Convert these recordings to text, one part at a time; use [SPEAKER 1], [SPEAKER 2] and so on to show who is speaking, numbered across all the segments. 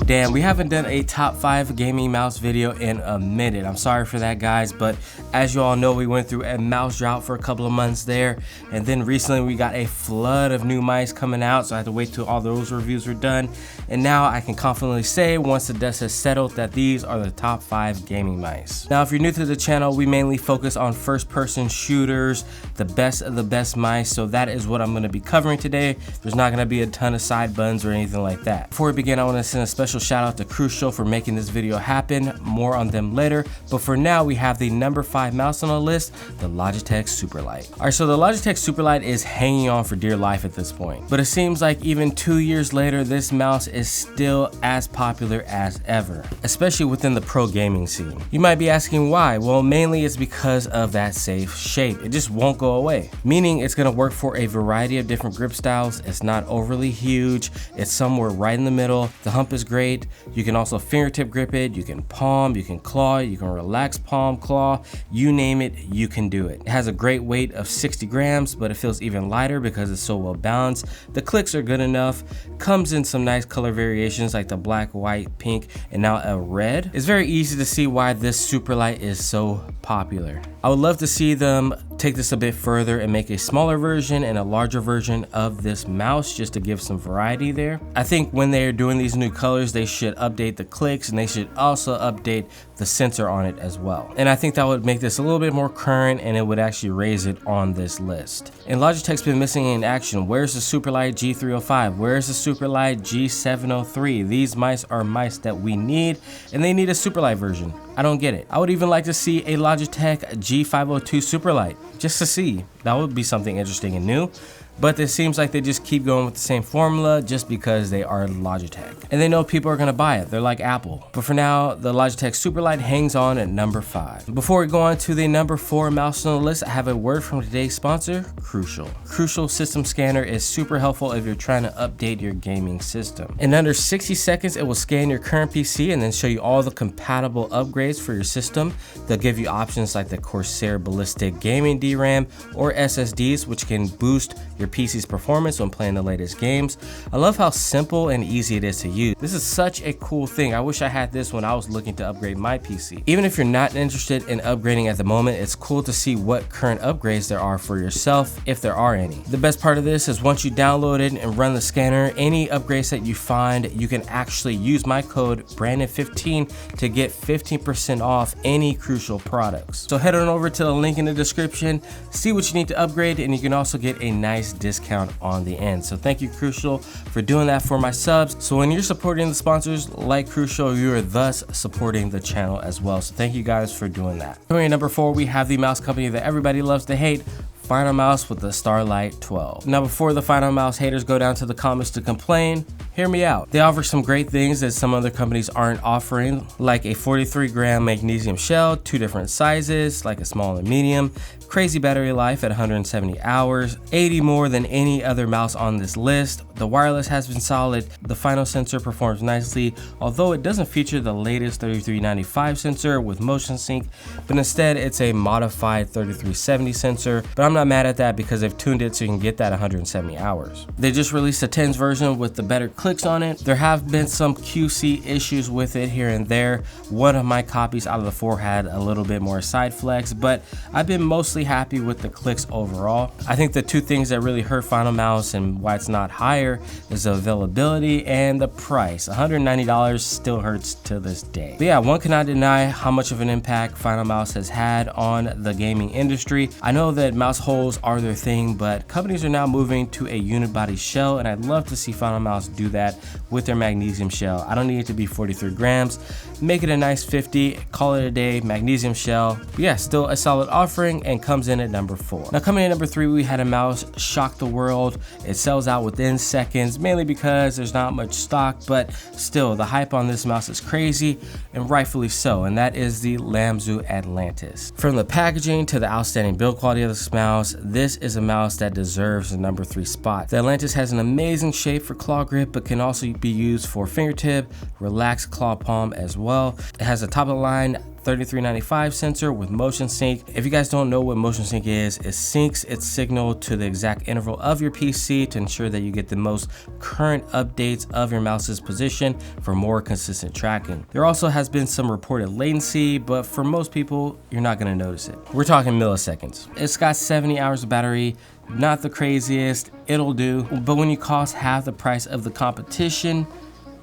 [SPEAKER 1] Damn, we haven't done a top 5 gaming mouse video in a minute. I'm sorry for that, guys, but as you all know, we went through a mouse drought for a couple of months there, and then recently we got a flood of new mice coming out, so I had to wait till all those reviews were done. And now I can confidently say, once the dust has settled, that these are the top 5 gaming mice. Now, if you're new to the channel, we mainly focus on first-person shooters, the best of the best mice, so that is what I'm going to be covering today. There's not going to be a ton of side buttons or anything like that. Before we begin, I want to send a special shout out to Crucial for making this video happen. More on them later, but for now we have the number 5 mouse on the list, the Logitech Superlight. Alright, so the Logitech Superlight is hanging on for dear life at this point, but it seems like even 2 years later, this mouse is still as popular as ever, especially within the pro gaming scene. You might be asking why. Well, mainly it's because of that safe shape. It just won't go away, meaning it's going to work for a variety of different grip styles. It's not overly huge, it's somewhere right in the middle. The hump is great. You can also fingertip grip it, you can palm, you can claw, you can relax palm, claw, you name it, you can do it. It has a great weight of 60 grams, but it feels even lighter because it's so well balanced. The clicks are good enough, comes in some nice color variations like the black, white, pink, and now a red. It's very easy to see why this Superlight is so popular. I would love to see them take this a bit further and make a smaller version and a larger version of this mouse just to give some variety there. I think when they're doing these new colors, they should update the clicks and they should also update the sensor on it as well. And I think that would make this a little bit more current and it would actually raise it on this list. And Logitech's been missing in action. Where's the Superlight G305? Where's the Superlight G703? These mice are mice that we need, and they need a Superlight version. I don't get it. I would even like to see a Logitech G502 Superlight just to see. That would be something interesting and new. But it seems like they just keep going with the same formula just because they are Logitech. And they know people are gonna buy it. They're like Apple. But for now, the Logitech Superlight hangs on at number 5. Before we go on to the number 4 mouse on the list, I have a word from today's sponsor, Crucial. Crucial System Scanner is super helpful if you're trying to update your gaming system. In under 60 seconds, it will scan your current PC and then show you all the compatible upgrades for your system. They'll give you options like the Corsair Ballistic Gaming DRAM or SSDs, which can boost your PC's performance when playing the latest games. I love how simple and easy it is to use. This is such a cool thing. I wish I had this when I was looking to upgrade my PC. Even if you're not interested in upgrading at the moment, it's cool to see what current upgrades there are for yourself, if there are any. The best part of this is once you download it and run the scanner, any upgrades that you find, you can actually use my code Brandon15 to get 15% off any Crucial products. So head on over to the link in the description, see what you need to upgrade, and you can also get a nice discount on the end. So thank you, Crucial, for doing that for my subs. So when you're supporting the sponsors like Crucial, you are thus supporting the channel as well. So thank you guys for doing that. Coming in number 4, we have the mouse company that everybody loves to hate, Finalmouse with the Starlight 12. Now, before the Finalmouse haters go down to the comments to complain, hear me out. They offer some great things that some other companies aren't offering, like a 43-gram magnesium shell, 2 different sizes, like a small and medium, crazy battery life at 170 hours, 80 more than any other mouse on this list. The wireless has been solid. The final sensor performs nicely, although it doesn't feature the latest 3395 sensor with motion sync, but instead it's a modified 3370 sensor. But I'm not mad at that because they've tuned it so you can get that 170 hours. They just released a 10s version with the better clicks on it. There have been some QC issues with it here and there. One of my copies out of the 4 had a little bit more side flex, but I've been mostly happy with the clicks overall. I think the 2 things that really hurt Finalmouse and why it's not higher is the availability and the price. $190 still hurts to this day. But yeah, one cannot deny how much of an impact Finalmouse has had on the gaming industry. I know that mouse holes are their thing, but companies are now moving to a unibody shell, and I'd love to see Finalmouse do that with their magnesium shell. I don't need it to be 43 grams. Make it a nice 50, call it a day, magnesium shell. But yeah, still a solid offering and comes in at number 4. Now coming in at number 3, we had a mouse shock the world. It sells out within seconds, mainly because there's not much stock, but still the hype on this mouse is crazy, and rightfully so, and that is the Lamzu Atlantis. From the packaging to the outstanding build quality of this mouse, this is a mouse that deserves the number 3 spot. The Atlantis has an amazing shape for claw grip, but can also be used for fingertip, relaxed claw palm as well. It has a top of the line $33.95 sensor with motion sync. If you guys don't know what motion sync is, it syncs its signal to the exact interval of your PC to ensure that you get the most current updates of your mouse's position for more consistent tracking. There also has been some reported latency, but for most people, you're not going to notice it. We're talking milliseconds. It's got 70 hours of battery. Not the craziest, it'll do, but when you cost half the price of the competition,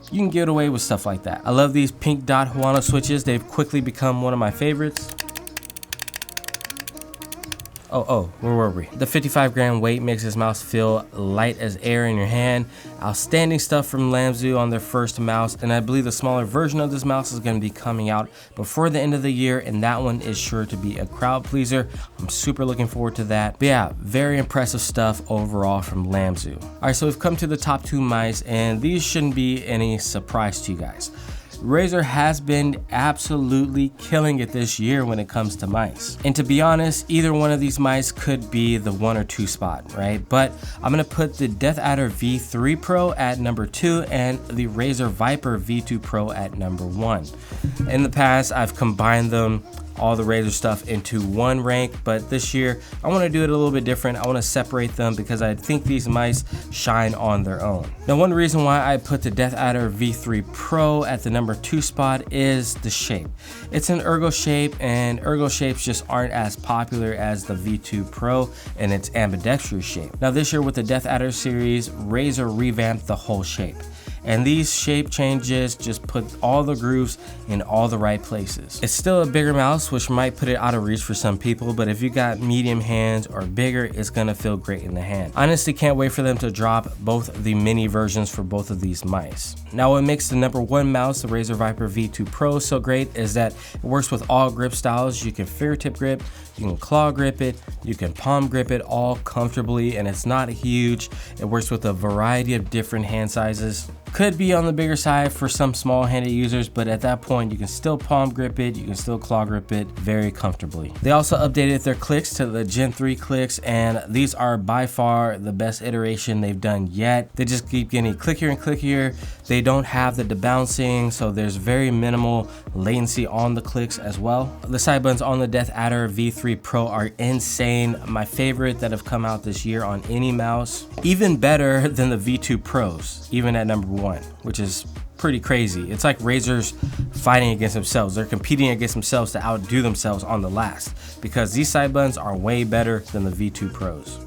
[SPEAKER 1] you can get away with stuff like that. I love these pink dot Huano switches. They've quickly become one of my favorites. Where were we? The 55 gram weight makes this mouse feel light as air in your hand. Outstanding stuff from Lamzu on their first mouse, and I believe the smaller version of this mouse is going to be coming out before the end of the year, and that one is sure to be a crowd pleaser. I'm super looking forward to that. But yeah, very impressive stuff overall from Lamzu. All right, so we've come to the top 2 mice, and these shouldn't be any surprise to you guys. Razer has been absolutely killing it this year when it comes to mice. And to be honest, either one of these mice could be the 1 or 2 spot, right? But I'm gonna put the Death Adder V3 Pro at number 2 and the Razer Viper V2 Pro at number 1. In the past, I've combined them, all the Razer stuff, into one rank, but this year I want to do it a little bit different. I want to separate them because I think these mice shine on their own. Now, one reason why I put the Death Adder V3 Pro at the number 2 spot is the shape. It's an ergo shape, and ergo shapes just aren't as popular as the V2 Pro and its ambidextrous shape. Now, this year with the Death Adder series, Razer revamped the whole shape. And these shape changes just put all the grooves in all the right places. It's still a bigger mouse, which might put it out of reach for some people, but if you got medium hands or bigger, it's gonna feel great in the hand. Honestly, can't wait for them to drop both the mini versions for both of these mice. Now, what makes the number 1 mouse, the Razer Viper V2 Pro, so great is that it works with all grip styles. You can fingertip grip, you can claw grip it, you can palm grip it all comfortably, and it's not huge. It works with a variety of different hand sizes. Could be on the bigger side for some small-handed users, but at that point you can still palm grip it, you can still claw grip it very comfortably. They also updated their clicks to the Gen 3 clicks, and these are by far the best iteration they've done yet. They just keep getting clickier and clickier. They don't have the debouncing, so there's very minimal latency on the clicks as well. The side buttons on the Death Adder V3 Pro are insane. My favorite that have come out this year on any mouse. Even better than the V2 Pros, even at number 1, which is pretty crazy. It's like Razer's fighting against themselves. They're competing against themselves to outdo themselves on the last, because these side buttons are way better than the V2 Pros.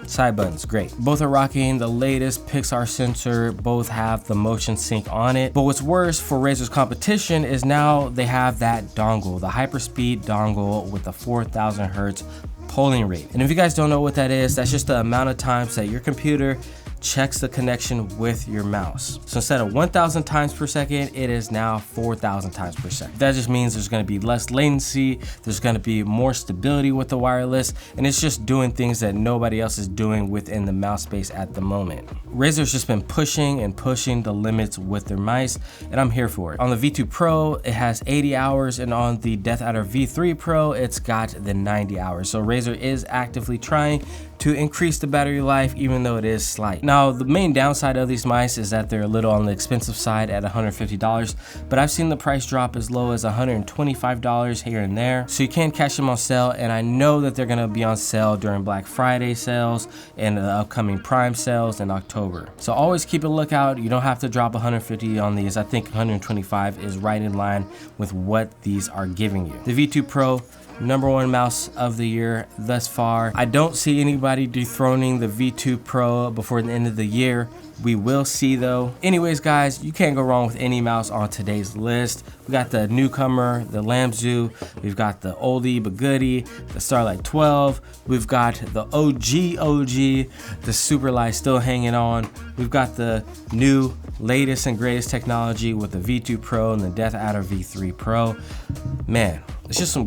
[SPEAKER 1] Side buttons, great. Both are rocking the latest Pixar sensor, both have the motion sync on it. But what's worse for Razer's competition is now they have that dongle, the hyperspeed dongle with the 4,000 hertz polling rate. And if you guys don't know what that is, that's just the amount of times that your computer checks the connection with your mouse. So instead of 1,000 times per second, it is now 4,000 times per second. That just means there's going to be less latency, there's going to be more stability with the wireless, and it's just doing things that nobody else is doing within the mouse space at the moment. Razer's just been pushing and pushing the limits with their mice, and I'm here for it. On the V2 Pro, it has 80 hours, and on the Death Adder V3 Pro, it's got the 90 hours. So Razer is actively trying to increase the battery life, even though it is slight. Now, the main downside of these mice is that they're a little on the expensive side at $150, but I've seen the price drop as low as $125 here and there. So you can catch them on sale, and I know that they're gonna be on sale during Black Friday sales and the upcoming Prime sales in October. So always keep a lookout. You don't have to drop $150 on these. I think $125 is right in line with what these are giving you. The V2 Pro, number 1 mouse of the year thus far. I don't see anybody dethroning the V2 Pro before the end of the year. We will see though. Anyways, guys, you can't go wrong with any mouse on today's list. We got the newcomer, the Lamzu. We've got the oldie but goodie, the Starlight 12. We've got the OG, the Superlight still hanging on. We've got the new latest and greatest technology with the V2 Pro and the Death Adder V3 Pro. Man, it's just a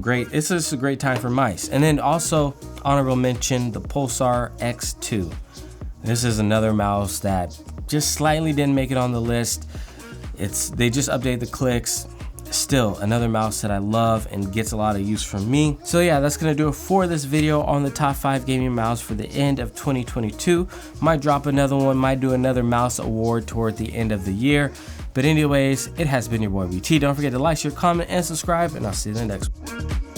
[SPEAKER 1] great time for mice. And then also honorable mention, the Pulsar X2. This is another mouse that just slightly didn't make it on the list. They just updated the clicks. still another mouse that I love and gets a lot of use from me. So yeah, that's gonna do it for this video on the top 5 gaming mouse for the end of 2022. Might drop another one, might do another mouse award toward the end of the year. But anyways, it has been your boy BT. Don't forget to like, share, comment, and subscribe, and I'll see you in the next one.